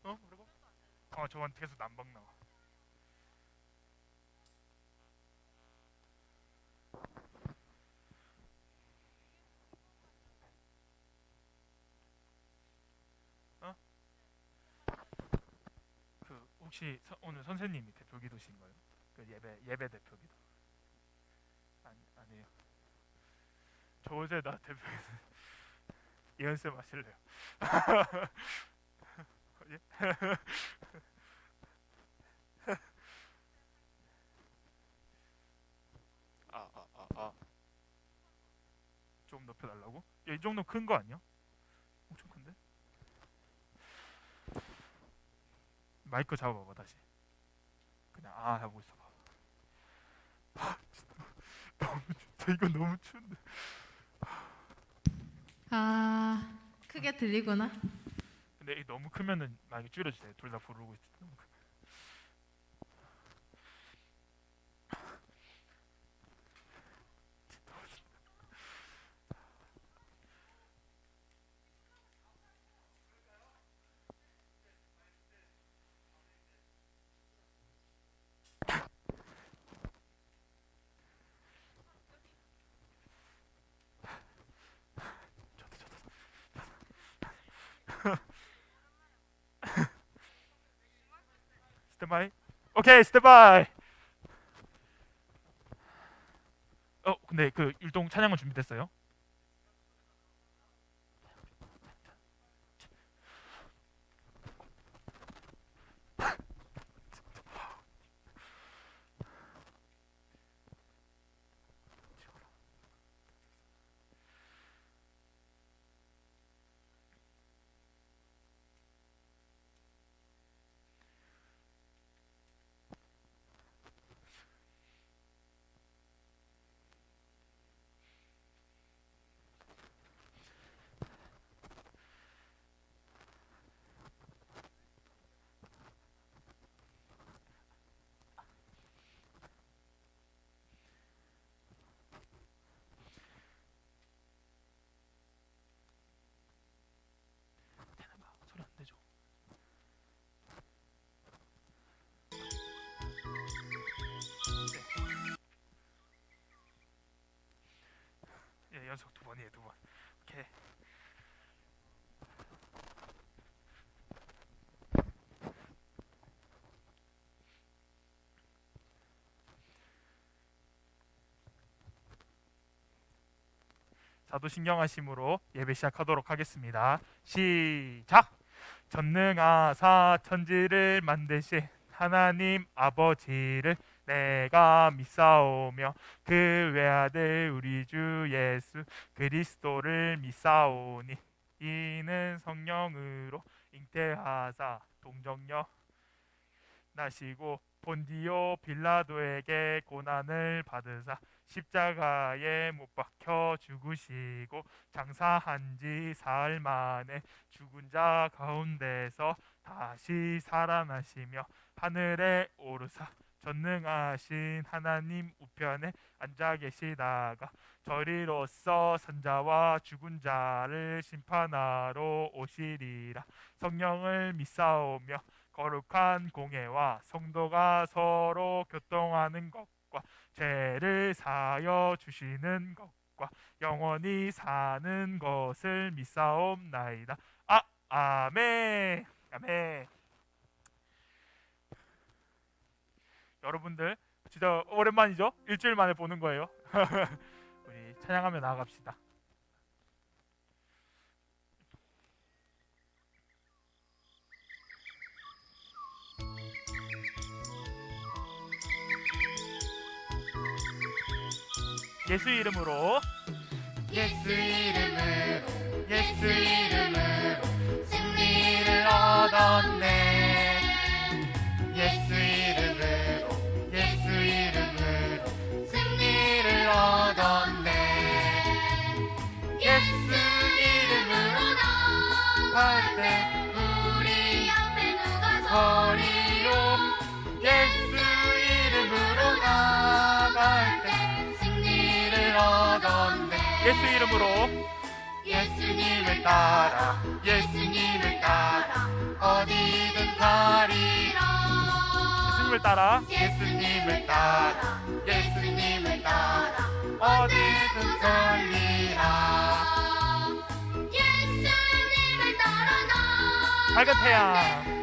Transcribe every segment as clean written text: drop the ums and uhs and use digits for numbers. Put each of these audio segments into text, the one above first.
어? 그리고? 저한테 계속 난방 나와. 어? 그 혹시 오늘 선생님이 대표 기도신가요? 그 예배 대표 기도. 아니에요. 저 어제 나 대표 예언쌤 하실래요? 예? 아. 좀 높여달라고? 야, 이 정도 큰 거 아니야? 엄청 큰데? 마이크 잡아봐 다시. 그냥 하고 있어봐. 진짜 이거 너무 추운데. 크게 들리구나. 근데 이 너무 크면은 만약에 줄여주세요. 둘 다 부르고 있어. 너무 크면. 스탠바이. 오케이 스탠바이. 근데 그 율동 찬양은 준비됐어요? 소리 안 되죠? 네. 예, 연속 두 번이에요, 두 번. 오케이. 사도신경하심으로 예배 시작하도록 하겠습니다. 시작! 전능하사 천지를 만드신 하나님 아버지를 내가 믿사오며 그 외아들 우리 주 예수 그리스도를 믿사오니 이는 성령으로 잉태하사 동정녀 나시고 본디오 빌라도에게 고난을 받으사 십자가에 못 박혀 죽으시고 장사한 지 사흘 만에 죽은 자 가운데서 다시 살아나시며 하늘에 오르사 전능하신 하나님 우편에 앉아 계시다가 저리로서 선자와 죽은 자를 심판하러 오시리라. 성령을 믿사오며 거룩한 공예와 성도가 서로 교통하는 것과 죄를 사하여 주시는 것과 영원히 사는 것을 믿사옵나이다. 아멘. 아멘. 여러분들 진짜 오랜만이죠? 일주일 만에 보는 거예요. 우리 찬양하며 나아갑시다. 예수 이름으로 예수 이름으로 예수 이름으로 승리를 얻었네. 예수 이름으로 예수 이름으로 승리를 얻었네. 예수 이름으로 나갈 때 우리 앞에 누가 서리요. 예수 이름으로 나갈 때 승리를 얻었네. 예수 이름으로 예수님을 따라 예수님을 따라 어디든 가리라. 예수님을 따라 예수님을 따라 예수님을 따라 어디든 설리라. 예수님을 따라 나 밝은 태양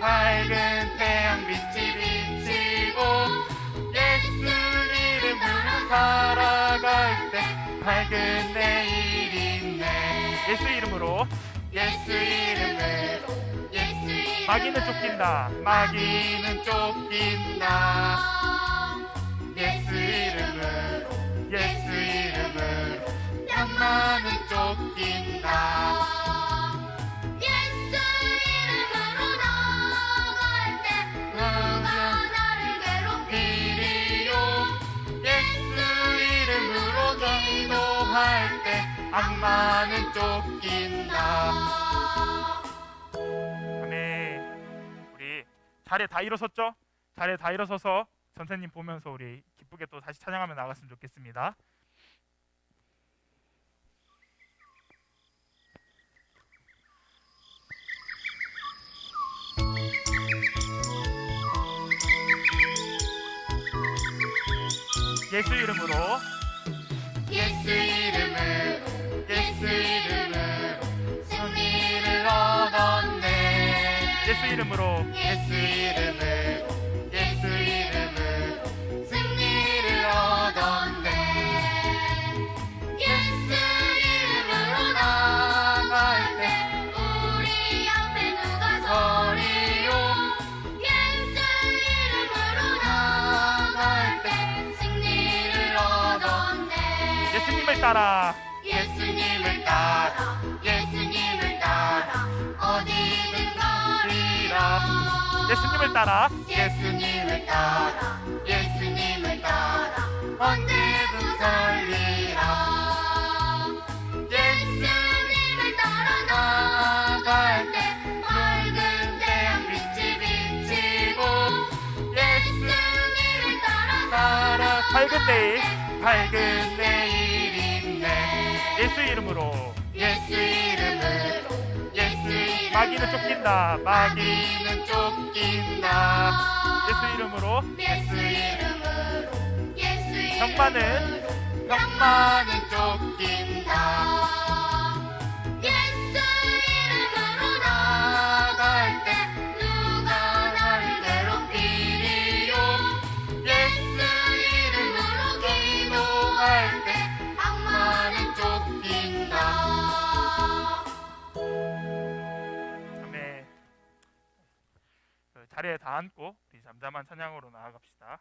밝은 태양 빛이 비치고 예수 이름으로 살아갈 때 밝은 내일 있네. 예수 이름으로 예수 이름으로 예수 이름으로 마귀는 쫓긴다. 마귀는 쫓긴다. 예수 이름으로 예수 이름으로 병마는 쫓긴다. 예수 이름으로 나갈 때 누가 나를 괴롭히리요. 예수 이름으로 기도할 때 악마는 쫓긴다. 아멘. 우리 자리에 다 일어섰죠? 자리에 다 일어서서 선생님 보면서 우리 기쁘게 또 다시 찬양하며 나갔으면 좋겠습니다. 예수 이름으로 예수 이름으로 예수 이름으로 승리를 얻었네. 예수 이름으로 예수 이름으로 예수 이름으로 승리를 얻었네. 예수 이름으로 나갈 때 우리 앞에 누가 서리요. 예수 이름으로 나갈 때 승리를 얻었네. 예수님을 따라 예수님을 따라 예수님을 따라 어디든 가리라. 예수님을 따라 예수님을 따라 예수님을 따라 언제든 설리라. 예수님을 따라 나갈 때 밝은 태양 빛이 비치고 예수님을 따라 따라 밝은 내일 밝은 내일 있네. 예수 이름으로 예수 이름으로 예수 이름으로 마귀는 쫓긴다. 마귀는 쫓긴다. 예수 이름으로 예수 이름으로 예수 이름으로 병마는 병마는 쫓긴다. 예수 이름으로 나갈 때 누가 나를 괴롭히리요. 예수 이름으로 기도할 때 악마는 쫓긴다. 아멘. 자리에 다 앉고 우리 잠잠한 찬양으로 나아갑시다.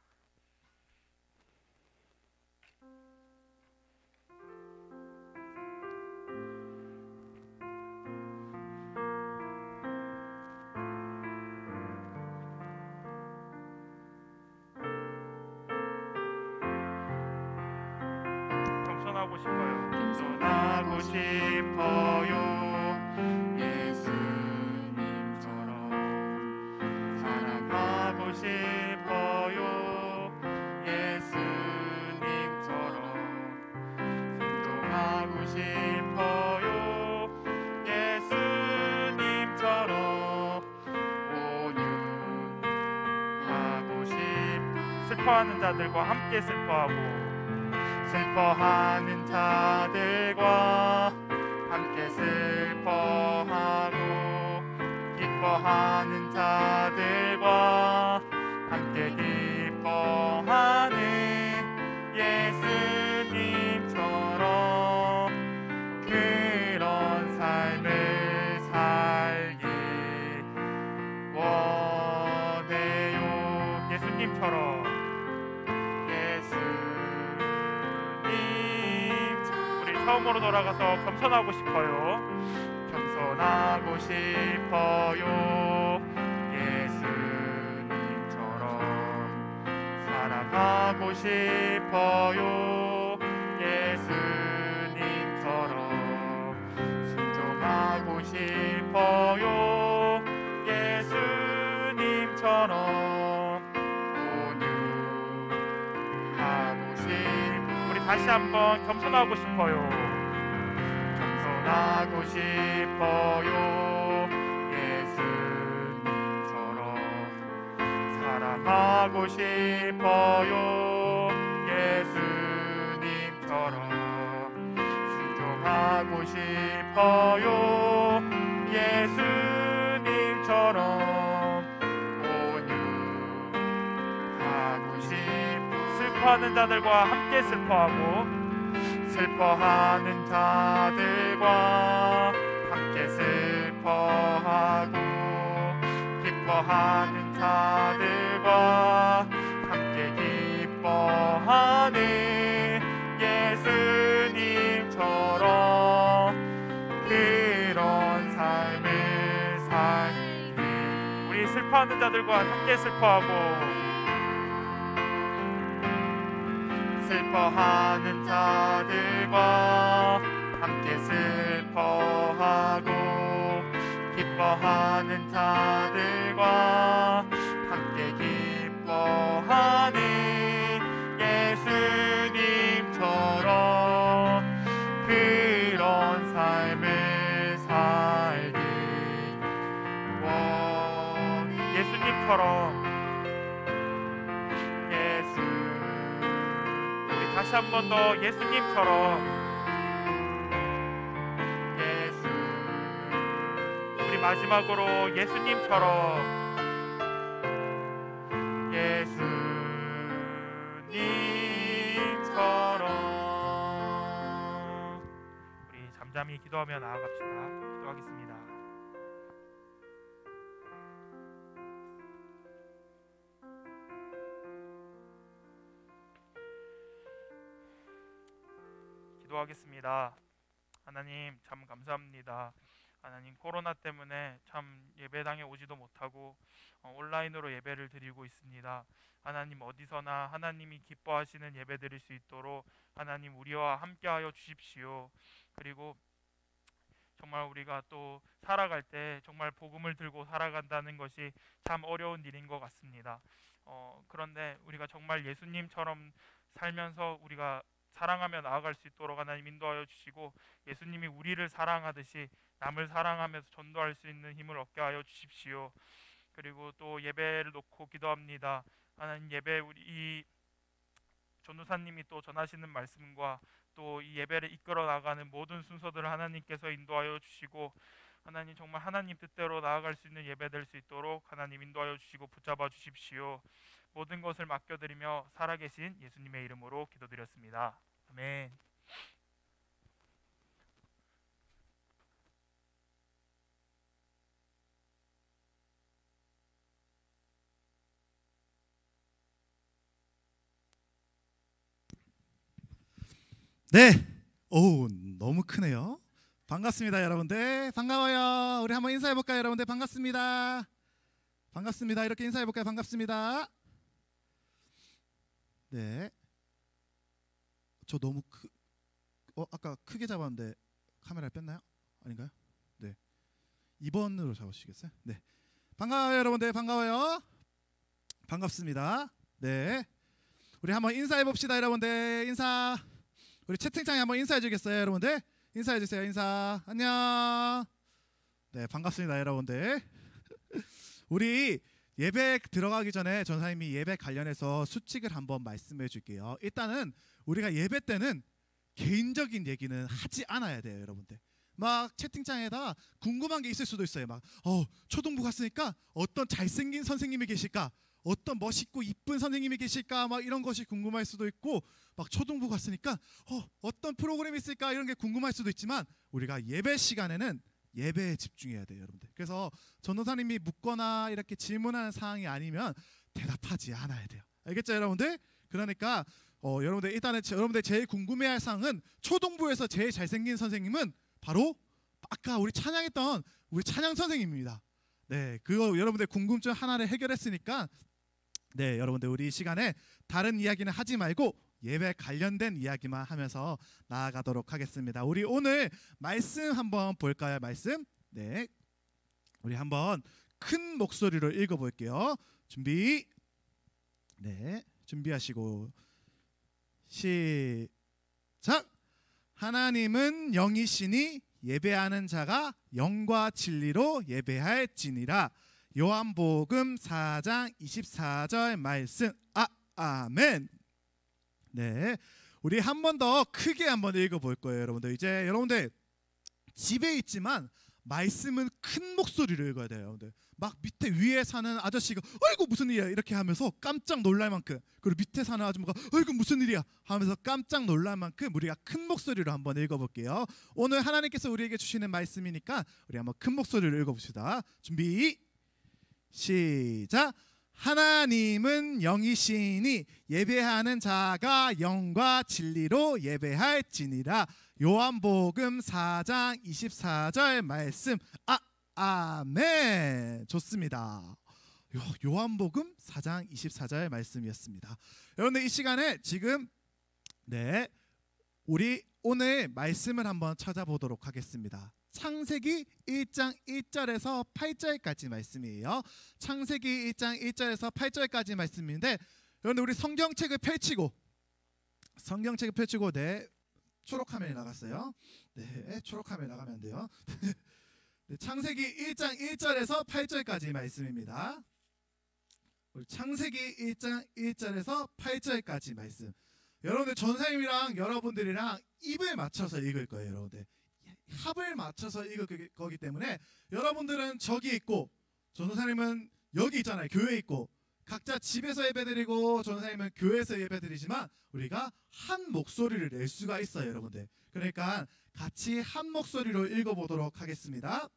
겸손하고 싶어요. 겸손하고 싶어요. 예수님처럼 사랑하고 싶어요. 예수님처럼 순종하고 싶어요. 예수님처럼 온유하고 싶. 슬퍼하는 자들과 함께 슬퍼하고 슬퍼하는 자들과 함께 슬퍼하고 기뻐하는 자들과 함께 기뻐하는 예수님처럼 그런 삶을 살기 원해요. 예수님처럼 처음으로 돌아가서 겸손하고 싶어요. 겸손하고 싶어요. 예수님처럼 사랑하고 싶어요. 예수님처럼 순종하고 싶어요. 예수님처럼 온유하고 싶어요. 우리 다시 한번 겸손하고 싶어요. 겸손하고 싶어요. 예수님처럼 순종하고 싶어요. 예수님처럼 순종하고 싶어요. 예수님처럼 온유하고 슬퍼하는 자들과 함께 슬퍼하고 슬퍼하는 자들과 함께 슬퍼하고 기뻐하는 자들과 함께 기뻐하는 예수님처럼 그런 삶을 살기. 우리 슬퍼하는 자들과 함께 슬퍼하고 슬퍼하는 자들과 함께 슬퍼하고 기뻐하는 자들과 함께 기뻐하는 예수님처럼 그런 삶을 살기. 예수님처럼 다시 한 번 더 예수님처럼 우리 마지막으로 예수님처럼 우리 잠잠히 기도하며 나아갑시다. 기도하겠습니다. 기도하겠습니다. 하나님 참 감사합니다. 하나님 코로나 때문에 참 예배당에 오지도 못하고 온라인으로 예배를 드리고 있습니다. 하나님 어디서나 하나님이 기뻐하시는 예배 드릴 수 있도록 하나님 우리와 함께하여 주십시오. 그리고 정말 우리가 또 살아갈 때 정말 복음을 들고 살아간다는 것이 참 어려운 일인 것 같습니다. 그런데 우리가 정말 예수님처럼 살면서 우리가 사랑하며 나아갈 수 있도록 하나님 인도하여 주시고 예수님이 우리를 사랑하듯이 남을 사랑하면서 전도할 수 있는 힘을 얻게 하여 주십시오. 그리고 또 예배를 놓고 기도합니다. 하나님 예배 우리 전도사님이 또 전하시는 말씀과 또 이 예배를 이끌어 나가는 모든 순서들을 하나님께서 인도하여 주시고 하나님 정말 하나님 뜻대로 나아갈 수 있는 예배 될 수 있도록 하나님 인도하여 주시고 붙잡아 주십시오. 모든 것을 맡겨드리며 살아계신 예수님의 이름으로 기도드렸습니다. 아멘. 네, 오 너무 크네요. 반갑습니다, 여러분들. 반가워요. 우리 한번 인사해 볼까요, 여러분들? 반갑습니다. 반갑습니다. 이렇게 인사해 볼까요? 반갑습니다. 네. 저 너무 아까 크게 잡았는데 카메라를 뺐나요? 아닌가요? 네. 2번으로 잡으시겠어요? 네. 반가워요, 여러분들. 반가워요. 반갑습니다. 네. 우리 한번 인사해 봅시다, 여러분들. 인사. 우리 채팅창에 한번 인사해 주겠어요, 여러분들? 인사해 주세요. 인사. 안녕. 네, 반갑습니다, 여러분들. 우리 예배 들어가기 전에 전사님이 예배 관련해서 수칙을 한번 말씀해 줄게요. 일단은 우리가 예배 때는 개인적인 얘기는 하지 않아야 돼요, 여러분들. 막 채팅창에다 궁금한 게 있을 수도 있어요. 막 초등부 갔으니까 어떤 잘생긴 선생님이 계실까? 어떤 멋있고 이쁜 선생님이 계실까? 막 이런 것이 궁금할 수도 있고, 막 초등부 갔으니까 어떤 프로그램이 있을까? 이런 게 궁금할 수도 있지만 우리가 예배 시간에는 예배에 집중해야 돼요, 여러분들. 그래서 전도사님이 묻거나 이렇게 질문하는 사항이 아니면 대답하지 않아야 돼요. 알겠죠, 여러분들? 그러니까 여러분들 일단은 여러분들 제일 궁금해할 사항은 초등부에서 제일 잘생긴 선생님은 바로 아까 우리 찬양했던 우리 찬양 선생님입니다. 네, 그거 여러분들 궁금증 하나를 해결했으니까 네, 여러분들 우리 이 시간에 다른 이야기는 하지 말고 예배 관련된 이야기만 하면서 나아가도록 하겠습니다. 우리 오늘 말씀 한번 볼까요? 말씀. 네, 우리 한번 큰 목소리로 읽어볼게요. 준비. 네, 준비하시고 시작. 하나님은 영이시니 예배하는 자가 영과 진리로 예배할지니라. 요한복음 4장 24절 말씀. 아멘. 네, 우리 한 번 더 크게 한번 읽어볼 거예요, 여러분들. 이제 여러분들 집에 있지만 말씀은 큰 목소리로 읽어야 돼요, 여러분들. 막 밑에 위에 사는 아저씨가 어이구 무슨 일이야 이렇게 하면서 깜짝 놀랄 만큼, 그리고 밑에 사는 아줌마가 어이구 무슨 일이야 하면서 깜짝 놀랄 만큼 우리가 큰 목소리로 한번 읽어볼게요. 오늘 하나님께서 우리에게 주시는 말씀이니까 우리 한번 큰 목소리로 읽어봅시다. 준비 시작. 하나님은 영이시니 예배하는 자가 영과 진리로 예배할지니라. 요한복음 4장 24절 말씀. 아멘. 좋습니다. 요한복음 4장 24절 말씀이었습니다. 여러분들 이 시간에 지금 우리 오늘 말씀을 한번 찾아보도록 하겠습니다. 창세기 1장 1절에서 8절까지 말씀이에요. 창세기 1장 1절에서 8절까지 말씀인데, 여러분들 우리 성경책을 펼치고 초록 화면이 나갔어요. 네, 초록 화면이 나가면 안 돼요. 네, 창세기 1장 1절에서 8절까지 말씀입니다. 우리 창세기 1장 1절에서 8절까지 말씀. 여러분들 전사님이랑 여러분들이랑 입을 맞춰서 읽을 거예요. 여러분들 합을 맞춰서 읽을 거기 때문에 여러분들은 저기 있고 전사님은 여기 있잖아요. 교회에 있고 각자 집에서 예배드리고 전사님은 교회에서 예배드리지만 우리가 한 목소리를 낼 수가 있어요, 여러분들. 그러니까 같이 한 목소리로 읽어보도록 하겠습니다.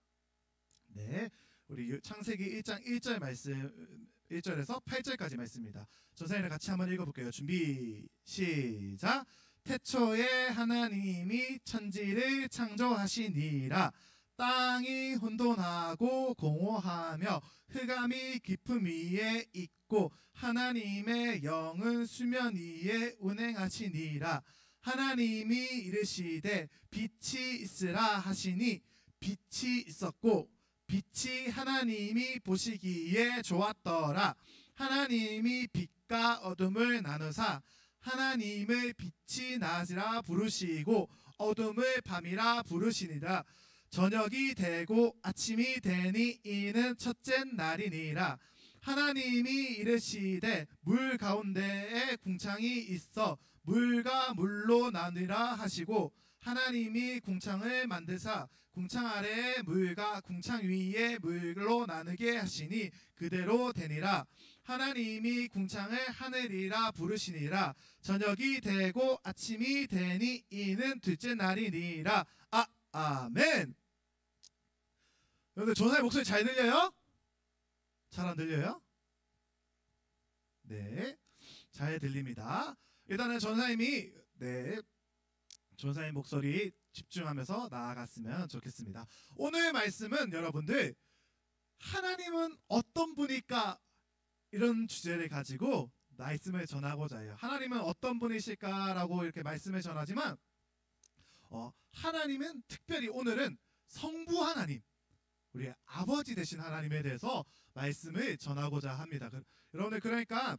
네, 우리 창세기 1장 1절 말씀 1절에서 8절까지 말씀입니다. 전사님과 같이 한번 읽어볼게요. 준비 시작. 태초에 하나님이 천지를 창조하시니라. 땅이 혼돈하고 공허하며 흑암이 깊음 위에 있고 하나님의 영은 수면 위에 운행하시니라. 하나님이 이르시되 빛이 있으라 하시니 빛이 있었고 빛이 하나님이 보시기에 좋았더라. 하나님이 빛과 어둠을 나누사 하나님을 빛이 낮이라 부르시고 어둠을 밤이라 부르시니라. 저녁이 되고 아침이 되니 이는 첫째 날이니라. 하나님이 이르시되 물 가운데에 궁창이 있어 물과 물로 나누라 하시고 하나님이 궁창을 만드사 궁창 아래에 물과 궁창 위에 물로 나누게 하시니 그대로 되니라. 하나님이 궁창을 하늘이라 부르시니라. 저녁이 되고 아침이 되니 이는 둘째 날이니라. 아멘. 여러분들 전사의 목소리 잘 들려요? 잘 안 들려요? 네, 잘 들립니다. 일단은 전사님이 전사님 목소리 집중하면서 나아갔으면 좋겠습니다. 오늘 말씀은 여러분들 하나님은 어떤 분일까 이런 주제를 가지고 말씀을 전하고자 해요. 하나님은 어떤 분이실까라고 이렇게 말씀을 전하지만 하나님은 특별히 오늘은 성부 하나님, 우리 아버지 되신 하나님에 대해서 말씀을 전하고자 합니다. 여러분들 그러니까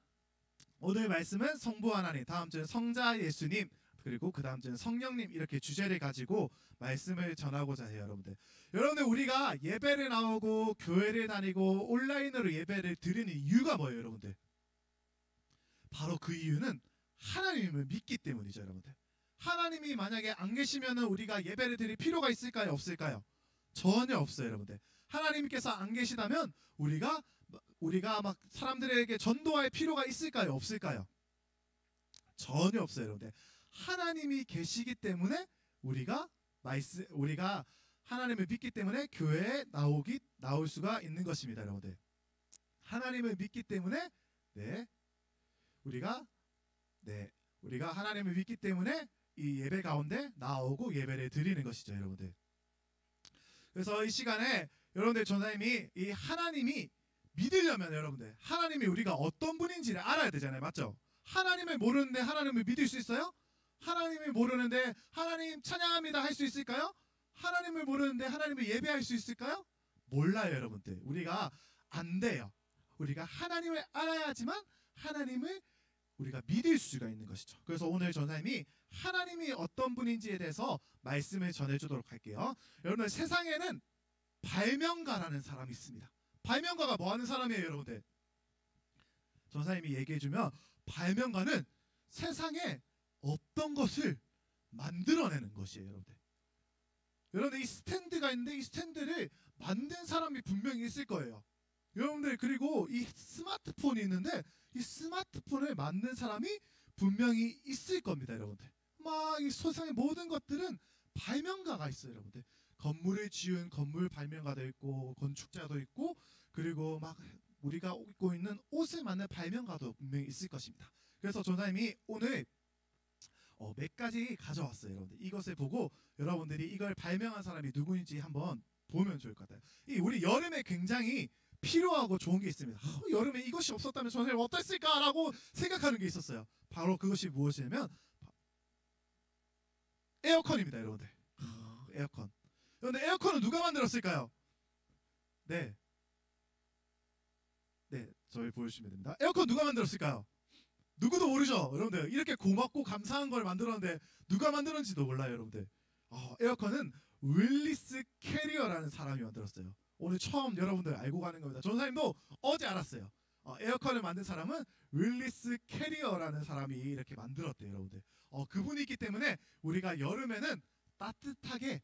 오늘 말씀은 성부 하나님, 다음 주는 성자 예수님, 그리고 그 다음 주는 성령님, 이렇게 주제를 가지고 말씀을 전하고자 해요. 여러분들 우리가 예배를 나오고 교회를 다니고 온라인으로 예배를 드리는 이유가 뭐예요, 여러분들? 바로 그 이유는 하나님을 믿기 때문이죠, 여러분들. 하나님이 만약에 안 계시면은 우리가 예배를 드릴 필요가 있을까요, 없을까요? 전혀 없어요, 여러분들. 하나님께서 안 계시다면 우리가 막 사람들에게 전도할 필요가 있을까요, 없을까요? 전혀 없어요, 여러분들. 하나님이 계시기 때문에 우리가 하나님을 믿기 때문에 교회에 나올 수가 있는 것입니다, 여러분들. 하나님을 믿기 때문에 우리가 하나님을 믿기 때문에 이 예배 가운데 나오고 예배를 드리는 것이죠, 여러분들. 그래서 이 시간에 여러분들 전사님이 이 하나님이 믿으려면 여러분들 하나님이 우리가 어떤 분인지를 알아야 되잖아요, 맞죠? 하나님을 모르는데 하나님을 믿을 수 있어요? 하나님을 모르는데 하나님 찬양합니다 할 수 있을까요? 하나님을 모르는데 하나님을 예배할 수 있을까요? 몰라요, 여러분들. 우리가 안 돼요. 우리가 하나님을 알아야지만 하나님을 우리가 믿을 수가 있는 것이죠. 그래서 오늘 전사님이 하나님이 어떤 분인지에 대해서 말씀을 전해주도록 할게요. 여러분, 세상에는 발명가라는 사람이 있습니다. 발명가가 뭐 하는 사람이에요, 여러분들? 전사님이 얘기해주면 발명가는 세상에 없던 것을 만들어내는 것이에요, 여러분들. 여러분들 이 스탠드가 있는데 이 스탠드를 만든 사람이 분명히 있을 거예요. 여러분들 그리고 이 스마트폰이 있는데 이 스마트폰을 만든 사람이 분명히 있을 겁니다, 여러분들. 막 이 세상의 모든 것들은 발명가가 있어요, 여러분들. 건물을 지은 건물 발명가도 있고 건축자도 있고 그리고 막 우리가 입고 있는 옷을 만든 발명가도 분명히 있을 것입니다. 그래서 전사님이 오늘 몇 가지 가져왔어요, 여러분들. 이것을 보고 여러분들이 이걸 발명한 사람이 누구인지 한번 보면 좋을 것 같아요. 우리 여름에 굉장히 필요하고 좋은 게 있습니다. 여름에 이것이 없었다면 전사님 어땠을까라고 생각하는 게 있었어요. 바로 그것이 무엇이냐면 에어컨입니다, 여러분들. 에어컨. 그런데 에어컨은 누가 만들었을까요? 네, 저희 보여주시면 됩니다. 에어컨 누가 만들었을까요? 누구도 모르죠, 여러분들. 이렇게 고맙고 감사한 걸 만들었는데 누가 만들었는지도 몰라요, 여러분들. 에어컨은 윌리스 캐리어라는 사람이 만들었어요. 오늘 처음 여러분들 알고 가는 겁니다. 전사님도 어제 알았어요. 에어컨을 만든 사람은 윌리스 캐리어라는 사람이 이렇게 만들었대요, 여러분들. 그분이 있기 때문에 우리가 여름에는 따뜻하게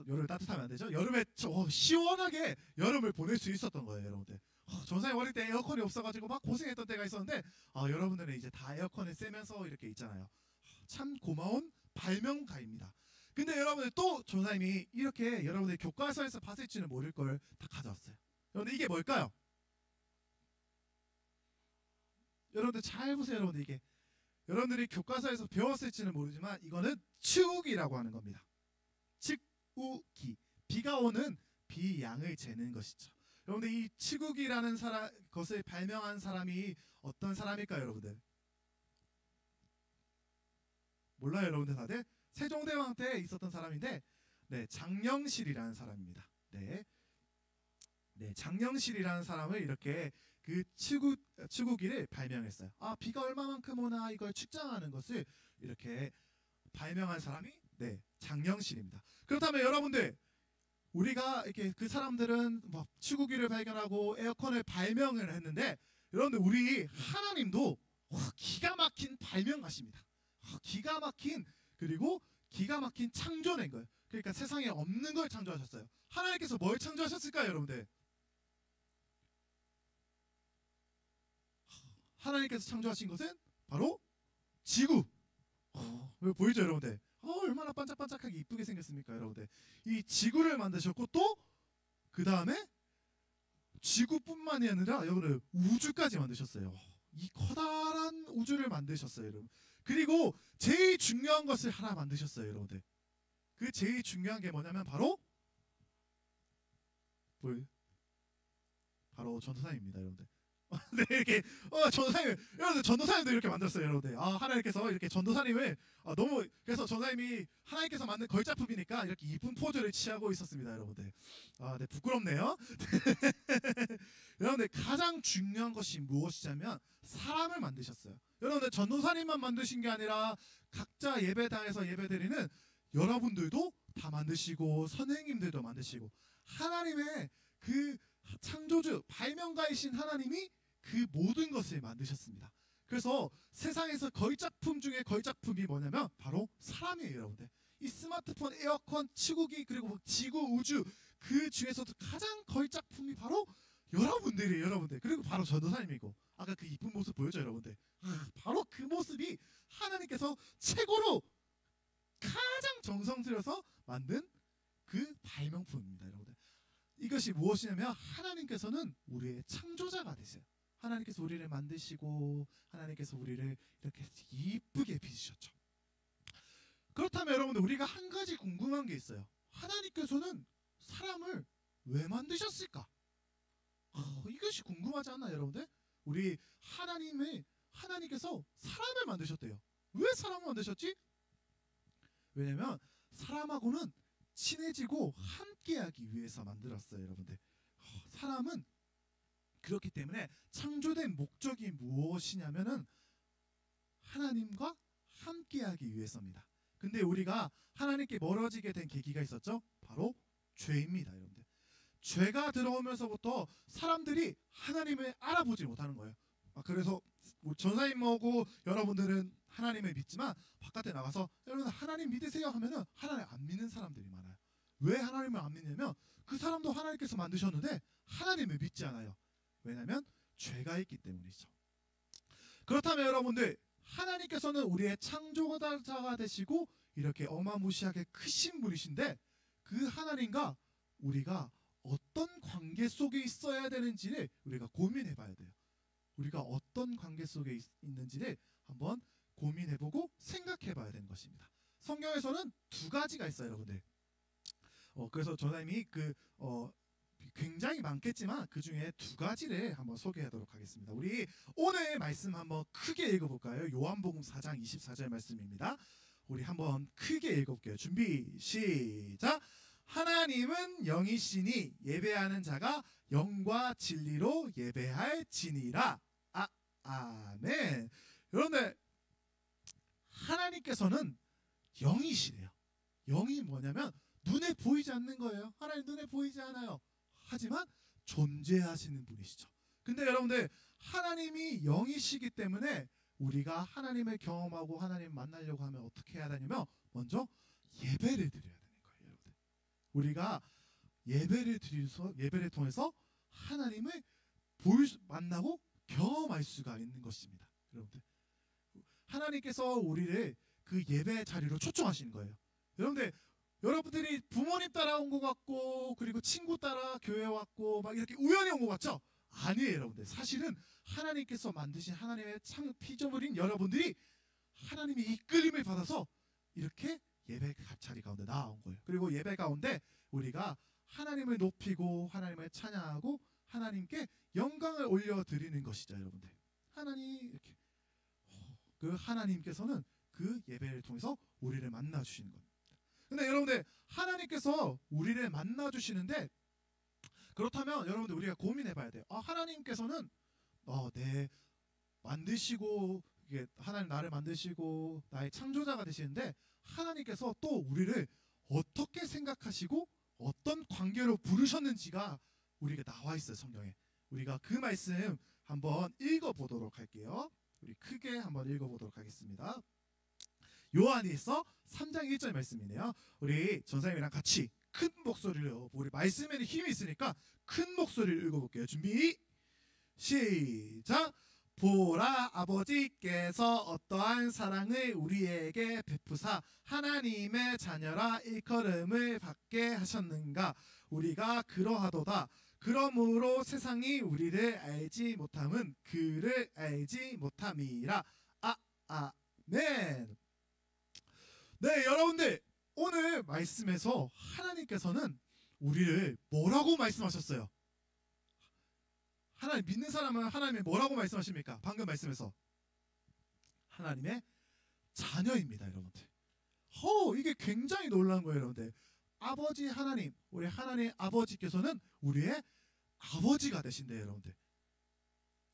여름에 따뜻하면 안 되죠. 여름에 시원하게 여름을 보낼 수 있었던 거예요, 여러분들. 전사님 어릴 때 에어컨이 없어가지고 막 고생했던 때가 있었는데 여러분들은 이제 다 에어컨을 쐬면서 이렇게 있잖아요. 참 고마운 발명가입니다. 근데 여러분들 또 전사님이 이렇게 여러분들 교과서에서 봤을지는 모를 걸 다 가져왔어요. 여러분들 이게 뭘까요? 여러분들 잘 보세요, 여러분들. 이게 여러분들이 교과서에서 배웠을지는 모르지만 이거는 치우기라고 하는 겁니다. 치우기. 비가 오는 비 양을 재는 것이죠. 여러분들 이 치우기라는 것을 발명한 사람이 어떤 사람일까요, 여러분들? 몰라요, 여러분들 다들? 세종대왕 때 있었던 사람인데, 장영실이라는 사람입니다. 장영실이라는 사람을 이렇게 그 치우기를 발명했어요. 비가 얼마만큼 오나 이걸 측정하는 것을 이렇게 발명한 사람이 장영실입니다. 그렇다면 여러분들 우리가 이렇게 그 사람들은 뭐 치우기를 발견하고 에어컨을 발명을 했는데 여러분들 우리 하나님도 기가 막힌 발명가십니다. 기가 막힌 그리고 기가 막힌 창조낸 거예요. 그러니까 세상에 없는 걸 창조하셨어요. 하나님께서 뭘 창조하셨을까요, 여러분들? 하나님께서 창조하신 것은 바로 지구. 보이죠, 여러분들? 얼마나 반짝반짝하게 이쁘게 생겼습니까, 여러분들? 이 지구를 만드셨고 또 그 다음에 지구뿐만이 아니라 여러분들 우주까지 만드셨어요. 이 커다란 우주를 만드셨어요, 여러분. 그리고 제일 중요한 것을 하나 만드셨어요, 여러분들. 그 제일 중요한 게 뭐냐면 바로 전도사님입니다, 여러분들. 이렇게 전도사님, 여러분들 전도사님도 이렇게 만들었어요, 여러분들. 하나님께서 이렇게 전도사님을 너무 그래서 전도사님이 하나님께서 만든 걸작품이니까 이렇게 이쁜 포즈를 취하고 있었습니다, 여러분들. 부끄럽네요. 여러분들 가장 중요한 것이 무엇이냐면 사람을 만드셨어요. 여러분들 전도사님만 만드신 게 아니라 각자 예배당에서 예배드리는 여러분들도 다 만드시고 선생님들도 만드시고 하나님의 그 창조주 발명가이신 하나님이 그 모든 것을 만드셨습니다. 그래서 세상에서 걸작품 중에 걸작품이 뭐냐면 바로 사람이에요, 여러분들. 이 스마트폰, 에어컨, 치우기 그리고 지구, 우주 그 중에서도 가장 걸작품이 바로 여러분들이에요, 여러분들. 그리고 바로 전도사님이고 아까 그 이쁜 모습 보여줘요, 여러분들. 바로 그 모습이 하나님께서 최고로 가장 정성 들여서 만든 그 발명품입니다, 여러분들. 이것이 무엇이냐면 하나님께서는 우리의 창조자가 되세요. 하나님께서 우리를 만드시고 하나님께서 우리를 이렇게 이쁘게 빚으셨죠. 그렇다면 여러분들 우리가 한 가지 궁금한 게 있어요. 하나님께서는 사람을 왜 만드셨을까? 이것이 궁금하지 않나요, 여러분들? 우리 하나님께서 사람을 만드셨대요. 왜 사람을 만드셨지? 왜냐면 사람하고는 친해지고 함께하기 위해서 만들었어요, 여러분들. 사람은 그렇기 때문에 창조된 목적이 무엇이냐면은 하나님과 함께하기 위해서입니다. 근데 우리가 하나님께 멀어지게 된 계기가 있었죠. 바로 죄입니다, 여러분들. 죄가 들어오면서부터 사람들이 하나님을 알아보지 못하는 거예요. 그래서 전사님하고 여러분들은 하나님을 믿지만 바깥에 나가서 여러분 하나님 믿으세요 하면은 하나님 안 믿는 사람들이 많아요. 왜 하나님을 안 믿냐면 그 사람도 하나님께서 만드셨는데 하나님을 믿지 않아요. 왜냐하면 죄가 있기 때문이죠. 그렇다면 여러분들 하나님께서는 우리의 창조자가 되시고 이렇게 어마무시하게 크신 분이신데 그 하나님과 우리가 어떤 관계 속에 있어야 되는지를 우리가 고민해 봐야 돼요. 우리가 어떤 관계 속에 있는지를 한번 고민해보고 생각해봐야 되는 것입니다. 성경에서는 두 가지가 있어요, 여러분들. 그래서 전하님이 굉장히 많겠지만 그 중에 두 가지를 한번 소개하도록 하겠습니다. 우리 오늘 말씀 한번 크게 읽어볼까요? 요한복음 4장 24절 말씀입니다. 우리 한번 크게 읽어볼게요. 준비 시작. 하나님은 영이시니 예배하는 자가 영과 진리로 예배할지니라. 아멘. 여러분들 하나님께서는 영이시래요. 영이 뭐냐면 눈에 보이지 않는 거예요. 하나님 눈에 보이지 않아요. 하지만 존재하시는 분이시죠. 근데 여러분들 하나님이 영이시기 때문에 우리가 하나님을 경험하고 하나님 만나려고 하면 어떻게 해야 되냐면 먼저 예배를 드려야 되는 거예요. 여러분들 우리가 예배를 통해서 하나님을 만나고 경험할 수가 있는 것입니다. 여러분들 하나님께서 우리를 그 예배 자리로 초청하시는 거예요. 여러분들이 부모님 따라 온 것 같고 그리고 친구 따라 교회 왔고 막 이렇게 우연히 온 것 같죠? 아니에요, 여러분들. 사실은 하나님께서 만드신 하나님의 피조물인 여러분들이 하나님의 이끌림을 받아서 이렇게 예배 자리 가운데 나온 거예요. 그리고 예배 가운데 우리가 하나님을 높이고 하나님을 찬양하고 하나님께 영광을 올려드리는 것이죠, 여러분들. 하나님 이렇게 그 하나님께서는 그 예배를 통해서 우리를 만나 주시는 겁니다. 근데 여러분들 하나님께서 우리를 만나 주시는데 그렇다면 여러분들 우리가 고민해 봐야 돼요. 하나님께서는 만드시고 하나님 나를 만드시고 나의 창조자가 되시는데 하나님께서 또 우리를 어떻게 생각하시고 어떤 관계로 부르셨는지가 우리가 나와 있어요, 성경에. 우리가 그 말씀 한번 읽어보도록 할게요. 우리 크게 한번 읽어보도록 하겠습니다. 요한일서 3장 1절 말씀이네요. 우리 전사님이랑 같이 큰 목소리로 우리 말씀에는 힘이 있으니까 큰 목소리를 읽어볼게요. 준비 시작. 보라, 아버지께서 어떠한 사랑을 우리에게 베푸사 하나님의 자녀라 일컬음을 받게 하셨는가. 우리가 그러하도다. 그러므로 세상이 우리를 알지 못함은 그를 알지 못함이라. 아멘. 네, 여러분들 오늘 말씀에서 하나님께서는 우리를 뭐라고 말씀하셨어요? 하나님 믿는 사람은 하나님이 뭐라고 말씀하십니까? 방금 말씀에서 하나님의 자녀입니다, 여러분들. 이게 굉장히 놀라운 거예요, 여러분들. 아버지 하나님, 우리 하나님 아버지께서는 우리의 아버지가 되신대요, 여러분들.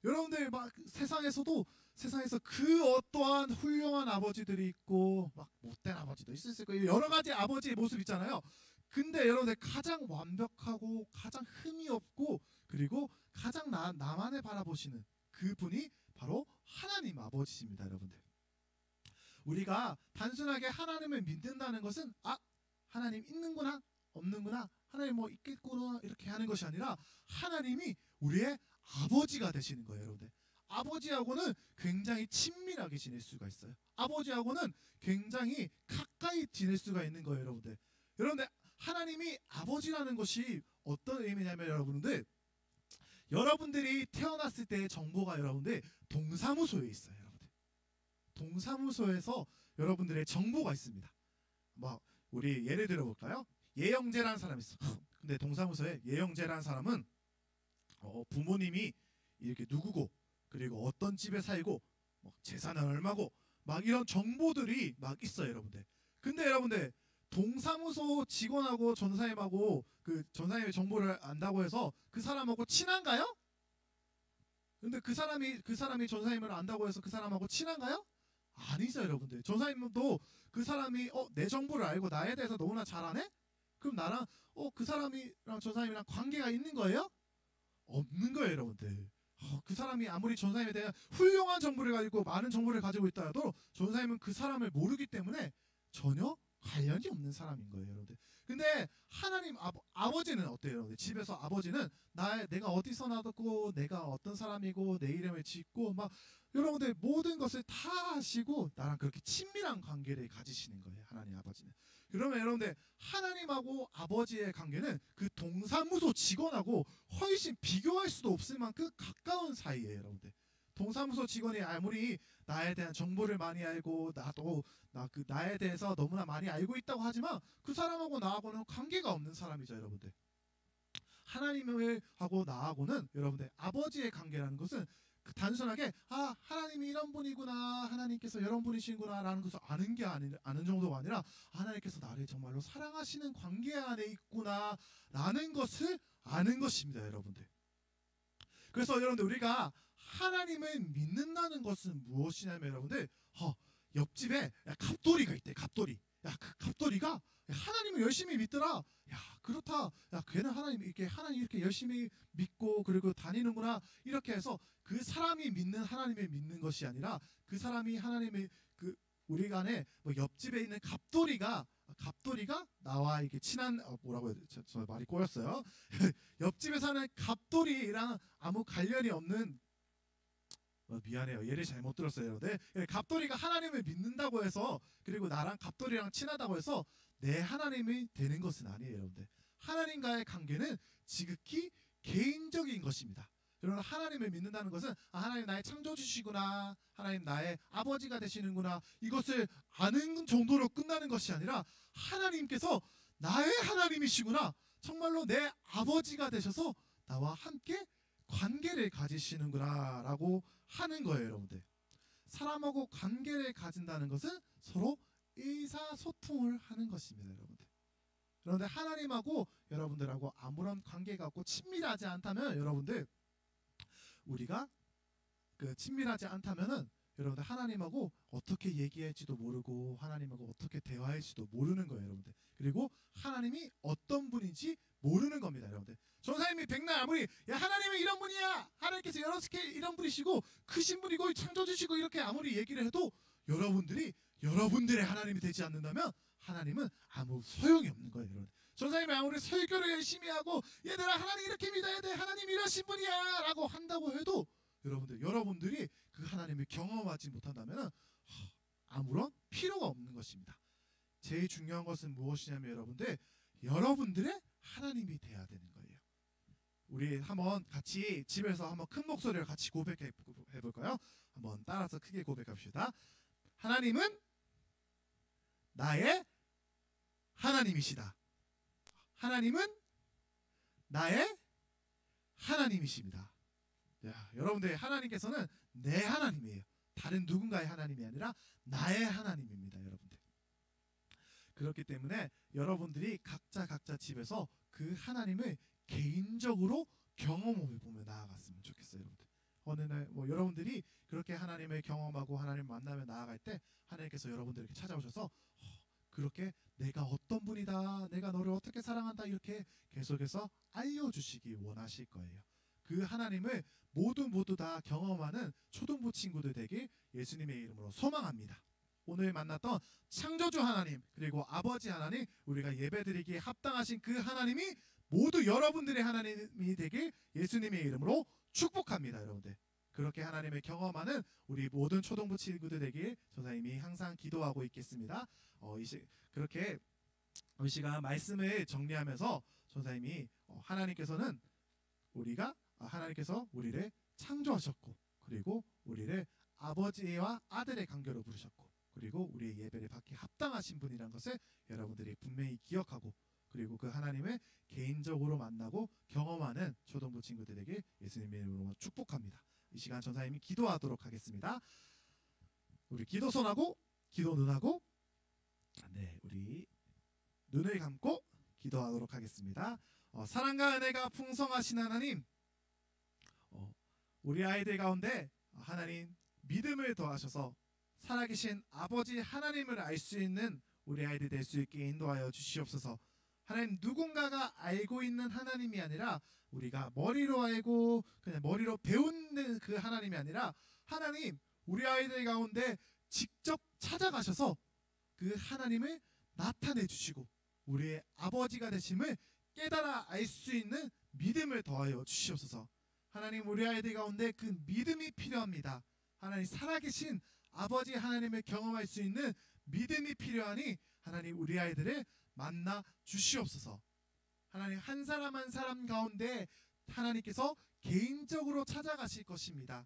여러분들 막 세상에서 그 어떠한 훌륭한 아버지들이 있고 막 못된 아버지도 있을 거예요. 여러 가지 아버지의 모습 있잖아요. 근데 여러분들 가장 완벽하고 가장 흠이 없고 그리고 가장 나만을 바라보시는 그분이 바로 하나님 아버지십니다, 여러분들. 우리가 단순하게 하나님을 믿는다는 것은 하나님 있는구나 없는구나 하나님 뭐 있겠구나 이렇게 하는 것이 아니라 하나님이 우리의 아버지가 되시는 거예요, 여러분들. 아버지하고는 굉장히 친밀하게 지낼 수가 있어요. 아버지하고는 굉장히 가까이 지낼 수가 있는 거예요, 여러분들. 여러분들 하나님이 아버지라는 것이 어떤 의미냐면 여러분들이 태어났을 때의 정보가 여러분들 동사무소에 있어요, 여러분들. 동사무소에서 여러분들의 정보가 있습니다. 우리 예를 들어 볼까요? 예영재라는 사람이 있어. 근데 동사무소에 예영재라는 사람은 부모님이 이렇게 누구고 그리고 어떤 집에 살고 재산은 얼마고 막 이런 정보들이 막 있어요, 여러분들. 근데 여러분들 동사무소 직원하고 전사님하고 그 전사님의 정보를 안다고 해서 그 사람하고 친한가요? 근데 그 사람이 전사님을 안다고 해서 그 사람하고 친한가요? 아니죠, 여러분들. 전사님도 그 사람이 내 정보를 알고 나에 대해서 너무나 잘 아네? 그럼 나랑 그 사람이랑 전사님이랑 관계가 있는 거예요? 없는 거예요, 여러분들. 그 사람이 아무리 전사님에 대한 훌륭한 정보를 가지고 많은 정보를 가지고 있다 해도 전사님은 그 사람을 모르기 때문에 전혀 관련이 없는 사람인 거예요, 여러분들. 근데 하나님 아버지는 어때요, 여러분들? 집에서 아버지는 내가 어디서 나왔고 내가 어떤 사람이고 내 이름을 짓고 막 여러분들 모든 것을 다 아시고 나랑 그렇게 친밀한 관계를 가지시는 거예요, 하나님 아버지는. 그러면 여러분들 하나님하고 아버지의 관계는 그 동사무소 직원하고 훨씬 비교할 수도 없을 만큼 가까운 사이예요, 여러분들. 동사무소 직원이 아무리 나에 대한 정보를 많이 알고 나도 나에 대해서 너무나 많이 알고 있다고 하지만 그 사람하고 나하고는 관계가 없는 사람이죠, 여러분들. 하나님을 하고 나하고는 여러분들 아버지의 관계라는 것은 단순하게 하나님이 이런 분이구나, 하나님께서 이런 분이시구나라는 것을 아는 정도가 아니라 하나님께서 나를 정말로 사랑하시는 관계 안에 있구나라는 것을 아는 것입니다, 여러분들. 그래서 여러분들 우리가 하나님을 믿는다는 것은 무엇이냐면 여러분들 옆집에 갑돌이가 있대. 갑돌이. 그 갑돌이가 하나님을 열심히 믿더라. 그렇다. 걔는 하나님 이렇게 열심히 믿고 그리고 다니는구나. 이렇게 해서 그 사람이 믿는 하나님을 믿는 것이 아니라 그 사람이 하나님의 우리 간에 옆집에 있는 갑돌이가 나와 이렇게 친한 뭐라고 해야 되지? 저 말이 꼬였어요. 옆집에 사는 갑돌이랑 아무 관련이 없는 미안해요. 예를 잘못 들었어요. 네, 갑돌이가 하나님을 믿는다고 해서 그리고 나랑 갑돌이랑 친하다고 해서 내 하나님이 되는 것은 아니에요, 여러분들. 하나님과의 관계는 지극히 개인적인 것입니다. 여러분, 하나님을 믿는다는 것은 하나님 나의 창조주시구나, 하나님 나의 아버지가 되시는구나, 이것을 아는 정도로 끝나는 것이 아니라 하나님께서 나의 하나님이시구나, 정말로 내 아버지가 되셔서 나와 함께 관계를 가지시는구나 라고 하는 거예요, 여러분들. 사람하고 관계를 가진다는 것은 서로 의사소통을 하는 것입니다, 여러분들. 그런데 하나님하고 여러분들하고 아무런 관계가 없고 친밀하지 않다면 여러분들 우리가 친밀하지 않다면은 여러분들 하나님하고 어떻게 얘기할지도 모르고 하나님하고 어떻게 대화할지도 모르는 거예요, 여러분들. 그리고 하나님이 어떤 분인지 모르는 겁니다, 여러분들. 전사님이 백날 아무리 하나님은 이런 분이야, 하나님께서 이런 분이시고 크신 분이고 창조주시고 이렇게 아무리 얘기를 해도 여러분들의 하나님이 되지 않는다면 하나님은 아무 소용이 없는 거예요, 여러분. 전사님이 아무리 설교를 열심히 하고 얘들아 하나님 이렇게 믿어야 돼, 하나님 이러신 분이야 라고 한다고 해도 여러분들이 그 하나님을 경험하지 못한다면 아무런 필요가 없는 것입니다. 제일 중요한 것은 무엇이냐면 여러분들의 하나님이 돼야 되는 거예요. 우리 한번 같이 집에서 한번 큰 목소리로 같이 고백해 볼까요? 한번 따라서 크게 고백합시다. 하나님은 나의 하나님이시다. 하나님은 나의 하나님이십니다. 여러분들, 하나님께서는 내 하나님이에요. 다른 누군가의 하나님이 아니라 나의 하나님입니다, 여러분들. 그렇기 때문에 여러분들이 각자 집에서 그 하나님을 개인적으로 경험해 보며 나아갔으면 좋겠어요, 여러분들. 어느 날 여러분들이 그렇게 하나님을 경험하고 하나님을 만나며 나아갈 때 하나님께서 여러분들에게 찾아오셔서 그렇게 내가 어떤 분이다, 내가 너를 어떻게 사랑한다, 이렇게 계속해서 알려주시기 원하실 거예요. 그 하나님을 모두 다 경험하는 초등부 친구들 되길 예수님의 이름으로 소망합니다. 오늘 만났던 창조주 하나님 그리고 아버지 하나님, 우리가 예배드리기에 합당하신 그 하나님이 모두 여러분들의 하나님이 되길 예수님의 이름으로 축복합니다, 여러분들. 그렇게 하나님을 경험하는 우리 모든 초등부 친구들 되길 전사님이 항상 기도하고 있겠습니다. 그렇게 이 시간 말씀을 정리하면서 전사님이 하나님께서 우리를 창조하셨고 그리고 우리를 아버지와 아들의 관계로 부르셨고 그리고 우리의 예배를 받기 합당하신 분이라는 것을 여러분들이 분명히 기억하고 그리고 그 하나님을 개인적으로 만나고 경험하는 초등부 친구들에게 예수님의 이름으로 축복합니다. 이 시간 전사님이 기도하도록 하겠습니다. 우리 기도 손하고 기도 눈하고 우리 눈을 감고 기도하도록 하겠습니다. 사랑과 은혜가 풍성하신 하나님, 우리 아이들 가운데 하나님 믿음을 더하셔서 살아계신 아버지 하나님을 알 수 있는 우리 아이들 될 수 있게 인도하여 주시옵소서. 하나님 누군가가 알고 있는 하나님이 아니라 우리가 머리로 알고 그냥 머리로 배우는 그 하나님이 아니라 하나님 우리 아이들 가운데 직접 찾아가셔서 그 하나님을 나타내 주시고 우리의 아버지가 되심을 깨달아 알 수 있는 믿음을 더하여 주시옵소서. 하나님 우리 아이들 가운데 그 믿음이 필요합니다. 하나님 살아계신 아버지 하나님을 경험할 수 있는 믿음이 필요하니 하나님 우리 아이들을 만나 주시옵소서. 하나님 한 사람 한 사람 가운데 하나님께서 개인적으로 찾아가실 것입니다.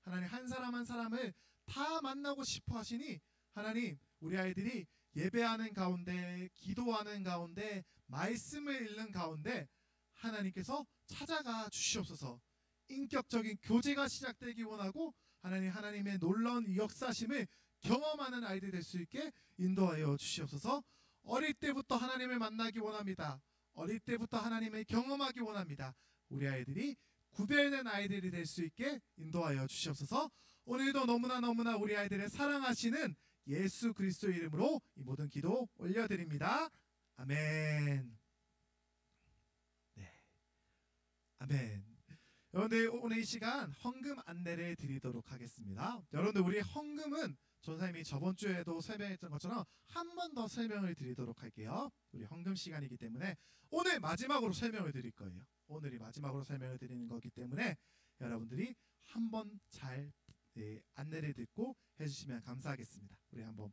하나님 한 사람 한 사람을 다 만나고 싶어 하시니 하나님 우리 아이들이 예배하는 가운데 기도하는 가운데 말씀을 읽는 가운데 하나님께서 찾아가 주시옵소서. 인격적인 교제가 시작되기 원하고 하나님의 놀라운 역사심을 경험하는 아이들 될 수 있게 인도하여 주시옵소서. 어릴 때부터 하나님을 만나기 원합니다. 어릴 때부터 하나님을 경험하기 원합니다. 우리 아이들이 구별된 아이들이 될 수 있게 인도하여 주시옵소서. 오늘도 너무나 우리 아이들을 사랑하시는 예수 그리스도 이름으로 이 모든 기도 올려드립니다. 아멘. 네, 아멘. 여러분들 오늘 이 시간 헌금 안내를 드리도록 하겠습니다. 여러분들 우리 헌금은 전사님이 저번 주에도 설명했던 것처럼 한 번 더 설명을 드리도록 할게요. 우리 헌금 시간이기 때문에 오늘 마지막으로 설명을 드릴 거예요. 오늘이 마지막으로 설명을 드리는 거기 때문에 여러분들이 한번 잘 안내를 듣고 해주시면 감사하겠습니다. 우리 한번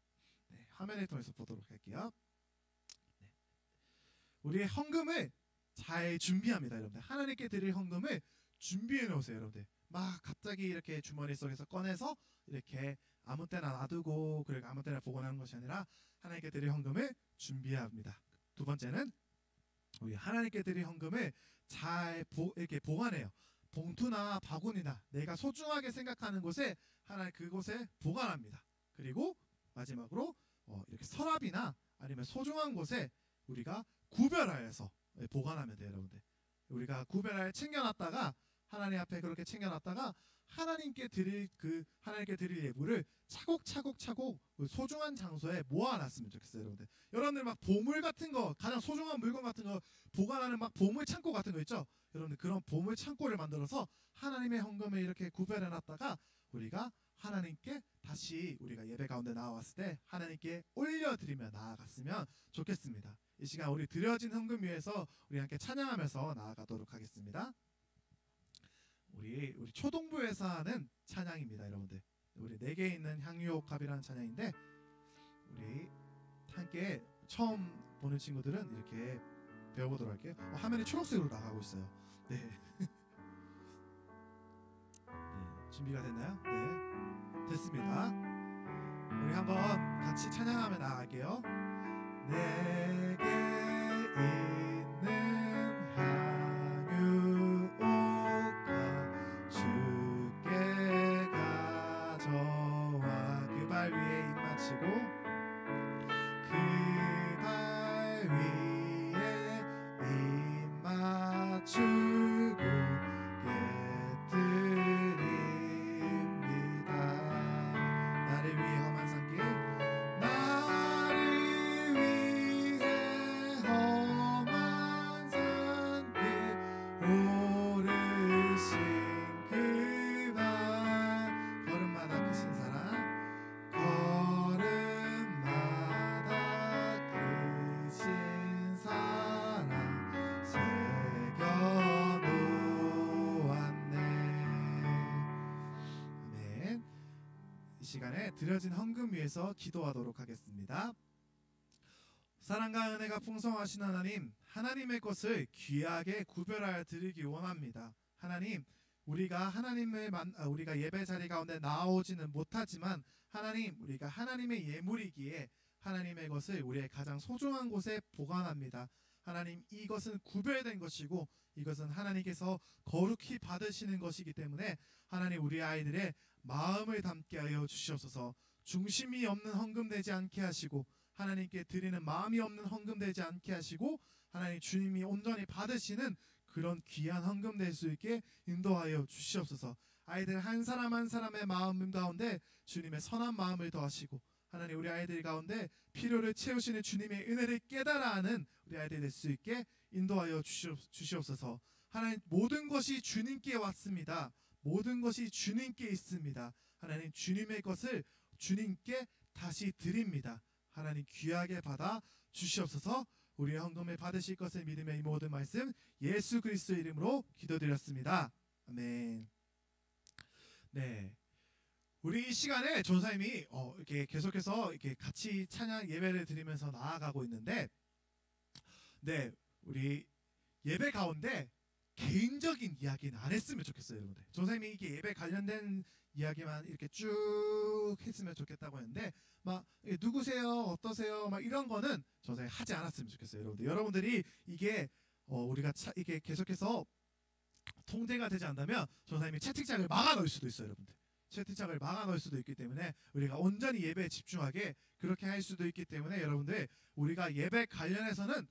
화면을 통해서 보도록 할게요. 네. 우리의 헌금을 잘 준비합니다. 여러분들 하나님께 드릴 헌금을 준비해 놓으세요. 여러분들 막 갑자기 이렇게 주머니 속에서 꺼내서 이렇게 아무 때나 놔두고 그리고 아무 때나 보관하는 것이 아니라 하나님께 드릴 헌금을 준비해야 합니다. 두 번째는 우리 하나님께 드릴 헌금을 잘 이렇게 보관해요. 봉투나 바구니나 내가 소중하게 생각하는 곳에 하나님 그곳에 보관합니다. 그리고 마지막으로 이렇게 서랍이나 아니면 소중한 곳에 우리가 구별하여서 보관하면 돼요. 여러분들 우리가 구별하여 챙겨놨다가 하나님 앞에 그렇게 챙겨놨다가 하나님께 드릴 예물을 차곡차곡 소중한 장소에 모아놨으면 좋겠어요. 여러분들 막 보물 같은 거 가장 소중한 물건 같은 거 보관하는 막 보물 창고 같은 거 있죠. 여러분들 그런 보물 창고를 만들어서 하나님의 헌금을 이렇게 구별해놨다가 우리가 하나님께 다시 우리가 예배 가운데 나왔을 때 하나님께 올려드리며 나아갔으면 좋겠습니다. 이 시간 우리 드려진 헌금 위에서 우리 함께 찬양하면서 나아가도록 하겠습니다. 우리 초동부에서 하는 찬양입니다. 여러분들 우리 4개 있는 향유옥합이라는 찬양인데 우리 함께 처음 보는 친구들은 이렇게 배워보도록 할게요. 화면이 초록색으로 나가고 있어요. 네. 네, 준비가 됐나요? 네, 됐습니다. 우리 한번 같이 찬양하며 나갈게요. 내게 있는 향유옥합 주께 가져와 그 발 위에 입 맞추고 그 발 위에 입 맞추고 깨뜨립니다. 나를 위해 험한 산길 나를 위해 험한 산길 오르신 그 발 걸음마다 크신 사랑 걸음마다 크신 사랑 새겨놓았네. 아멘. 이 시간에 드려진 헌금 위해서 기도하도록 하겠습니다. 사랑과 은혜가 풍성하신 하나님, 하나님의 것을 귀하게 구별하여 드리기 원합니다. 하나님, 우리가 우리가 예배 자리 가운데 나오지는 못하지만 하나님, 우리가 하나님의 예물이기에 하나님의 것을 우리의 가장 소중한 곳에 보관합니다. 하나님, 이것은 구별된 것이고 이것은 하나님께서 거룩히 받으시는 것이기 때문에 하나님 우리 아이들의 마음을 담게 하여 주시옵소서. 중심이 없는 헌금 되지 않게 하시고 하나님께 드리는 마음이 없는 헌금 되지 않게 하시고 하나님 주님이 온전히 받으시는 그런 귀한 헌금 될 수 있게 인도하여 주시옵소서. 아이들 한 사람 한 사람의 마음 가운데 주님의 선한 마음을 더하시고 하나님 우리 아이들 가운데 필요를 채우시는 주님의 은혜를 깨달아 하는 우리 아이들 될 수 있게 인도하여 주시옵소서. 하나님 모든 것이 주님께 왔습니다. 모든 것이 주님께 있습니다. 하나님 주님의 것을 주님께 다시 드립니다. 하나님 귀하게 받아 주시옵소서. 우리의 헌금을 받으실 것을 믿으며 이 모든 말씀 예수 그리스도의 이름으로 기도드렸습니다. 아멘. 네, 우리 이 시간에 전사님이 이렇게 계속해서 이렇게 같이 찬양 예배를 드리면서 나아가고 있는데, 네, 우리 예배 가운데 개인적인 이야기는 안 했으면 좋겠어요, 여러분들. 전사님이 이게 예배 관련된 이야기만 이렇게 쭉 했으면 좋겠다고 했는데, 막 누구세요, 어떠세요, 막 이런 거는 전사님 하지 않았으면 좋겠어요, 여러분들. 여러분들이 이게 우리가 이게 계속해서 통제가 되지 않다면 전사님이 채팅창을 막아 넣을 수도 있어요, 여러분들. 채팅창을 막아 넣을 수도 있기 때문에 우리가 온전히 예배에 집중하게 그렇게 할 수도 있기 때문에 여러분들 우리가 예배 관련해서는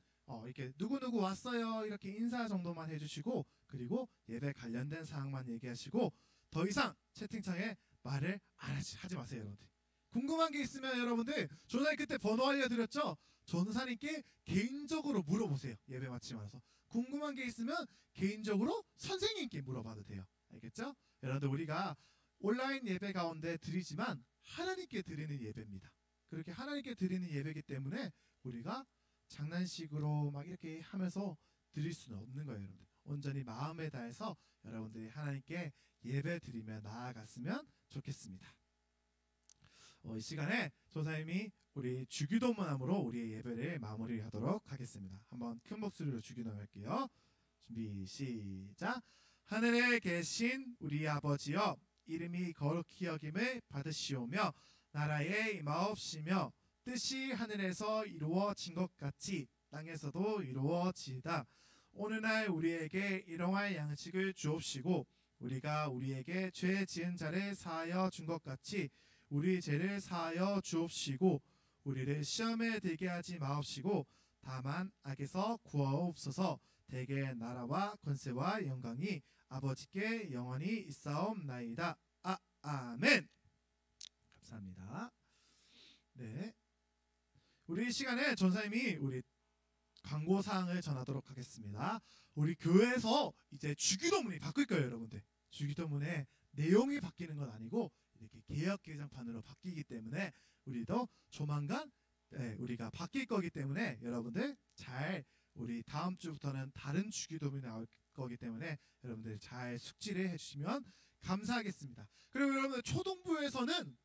이렇게 누구누구 왔어요 이렇게 인사 정도만 해주시고, 그리고 예배 관련된 사항만 얘기하시고 더 이상 채팅창에 말을 하지 마세요, 여러분들. 궁금한 게 있으면 여러분들 전사님 그때 번호 알려드렸죠? 전사님께 개인적으로 물어보세요. 예배 마치고 나서 궁금한 게 있으면 개인적으로 선생님께 물어봐도 돼요. 알겠죠? 여러분들 우리가 온라인 예배 가운데 드리지만 하나님께 드리는 예배입니다. 그렇게 하나님께 드리는 예배이기 때문에 우리가 장난식으로 막 이렇게 하면서 드릴 수는 없는 거예요, 여러분들. 온전히 마음에 다해서 여러분들이 하나님께 예배 드리며 나아갔으면 좋겠습니다. 이 시간에 조사님이 우리 주기도문함으로 우리의 예배를 마무리하도록 하겠습니다. 한번 큰 목소리로 주기도문 할게요. 준비 시작. 하늘에 계신 우리 아버지여, 이름이 거룩히 여김을 받으시오며 나라에 임하옵시며 뜻이 하늘에서 이루어진 것 같이 땅에서도 이루어지이다. 오늘날 우리에게 일용할 양식을 주옵시고 우리가 우리에게 죄 지은 자를 사하여 준 것 같이 우리 죄를 사하여 주옵시고 우리를 시험에 들게 하지 마옵시고 다만 악에서 구하옵소서. 대개 나라와 권세와 영광이 아버지께 영원히 있사옵나이다. 아멘. 감사합니다. 네, 우리 이 시간에 전사님이 우리 광고 사항을 전하도록 하겠습니다. 우리 교회에서 이제 주기도문이 바뀔 거예요, 여러분들. 주기도문의 내용이 바뀌는 건 아니고 이렇게 개역 개정판으로 바뀌기 때문에 우리도 조만간 우리가 바뀔 거기 때문에 여러분들 잘, 우리 다음 주부터는 다른 주기도문이 나올 거기 때문에 여러분들 잘 숙지를 해주시면 감사하겠습니다. 그리고 여러분들 초동부에서는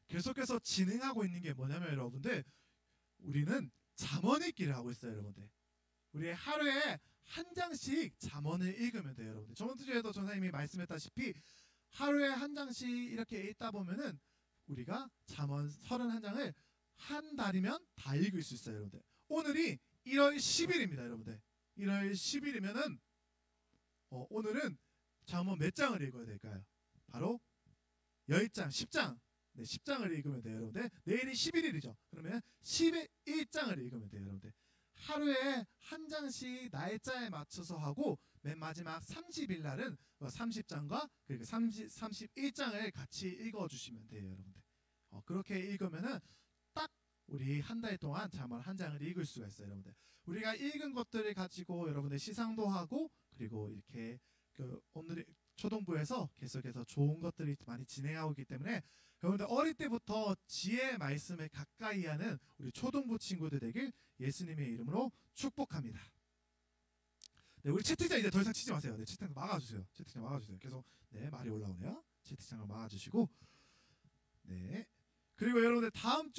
계속해서 진행하고 있는 게 뭐냐면 여러분들 우리는 잠언 읽기를 하고 있어요, 여러분들. 우리 하루에 한 장씩 잠언을 읽으면 돼요, 여러분들. 저번 주에도 전사님이 말씀했다시피 하루에 한 장씩 이렇게 읽다 보면은 우리가 잠언 31장을 한 달이면 다 읽을 수 있어요, 여러분들. 오늘이 1월 10일입니다, 여러분들. 1월 10일이면은 오늘은 잠언 몇 장을 읽어야 될까요? 바로 10장, 10장. 네, 10장을 읽으면 돼요, 여러분들. 내일이 11일이죠. 그러면 11장을 읽으면 돼요, 여러분들. 하루에 한 장씩 날짜에 맞춰서 하고 맨 마지막 30일 날은 30장과 그리고 31장을 같이 읽어주시면 돼요, 여러분들. 그렇게 읽으면은 딱 우리 한 달 동안 잠언 한 장을 읽을 수가 있어요, 여러분들. 우리가 읽은 것들을 가지고 여러분들 시상도 하고 그리고 이렇게 오늘 초동부에서 계속해서 좋은 것들이 많이 진행하고 있기 때문에 여러분들 어릴 때부터 지혜의 말씀을 가까이 하는 우리 초동부 친구들 되길 예수님의 이름으로 축복합니다. 네, 우리 채팅창 이제 더 이상 치지 마세요. 네, 채팅창 막아주세요. 채팅창 막아주세요. 계속 말이 올라오네요. 채팅창을 막아주시고, 네. 그리고 여러분들 다음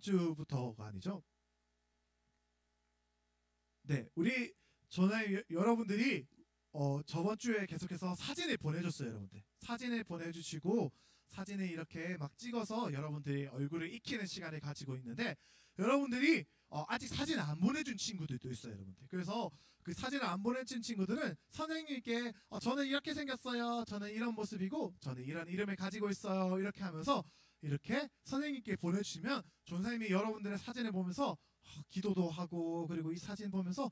주부터가 아니죠. 네, 우리 전에 여러분들이 저번 주에 계속해서 사진을 보내줬어요, 여러분들. 사진을 보내주시고 사진을 이렇게 막 찍어서 여러분들이 얼굴을 익히는 시간을 가지고 있는데 여러분들이 아직 사진 안 보내준 친구들도 있어요, 여러분들. 그래서 그 사진을 안 보내준 친구들은 선생님께 저는 이렇게 생겼어요, 저는 이런 모습이고 저는 이런 이름을 가지고 있어요, 이렇게 하면서 이렇게 선생님께 보내주시면 전사님이 여러분들의 사진을 보면서 기도도 하고 그리고 이 사진 보면서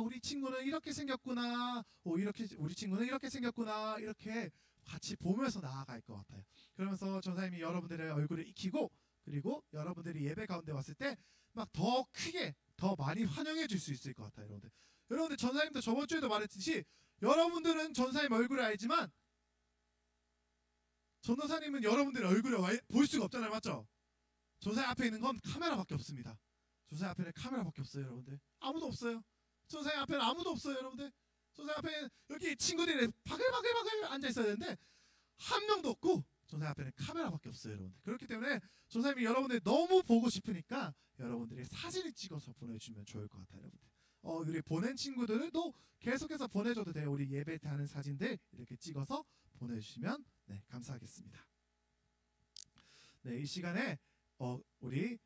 우리 친구는 이렇게 생겼구나, 이렇게 우리 친구는 이렇게 생겼구나, 이렇게 같이 보면서 나아갈 것 같아요. 그러면서 전사님이 여러분들의 얼굴을 익히고 그리고 여러분들이 예배 가운데 왔을 때 막 더 크게 더 많이 환영해 줄 수 있을 것 같아요. 여러분들 전사님도 저번 주에도 말했듯이 여러분들은 전사님 얼굴을 알지만 전도사님은 여러분들의 얼굴을 볼 수가 없잖아요. 맞죠? 전사님 앞에 있는 건 카메라밖에 없습니다. 전사님 앞에는 카메라밖에 없어요. 여러분들 아무도 없어요. 전사님 앞에는 아무도 없어요. 여러분들 전사님 앞에 여기 친구들이 바글바글 앉아 있어야 되는데 한 명도 없고 전사님 앞에는 카메라밖에 없어요. 여러분들 그렇기 때문에 전사님이 여러분들 너무 보고 싶으니까 여러분들이 사진을 찍어서 보내주면 좋을 것 같아요. 여러분들 우리 보낸 친구들도 계속해서 보내줘도 돼요. 우리 예배 때 하는 사진들 이렇게 찍어서 보내주시면 네, 감사하겠습니다. 네, 이 시간에 우리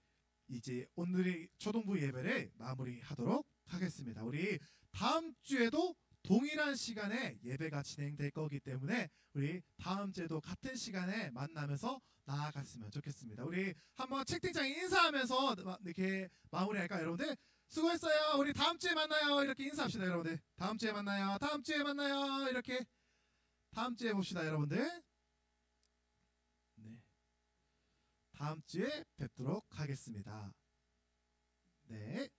이제 오늘의 초동부 예배를 마무리하도록 하겠습니다. 우리 다음 주에도 동일한 시간에 예배가 진행될 거기 때문에 우리 다음 주에도 같은 시간에 만나면서 나아갔으면 좋겠습니다. 우리 한번 채팅창에 인사하면서 이렇게 마무리할까요, 여러분들? 수고했어요. 우리 다음 주에 만나요. 이렇게 인사합시다, 여러분들. 다음 주에 만나요. 다음 주에 만나요. 이렇게 다음 주에 봅시다, 여러분들. 네, 다음 주에 뵙도록 하겠습니다. 네.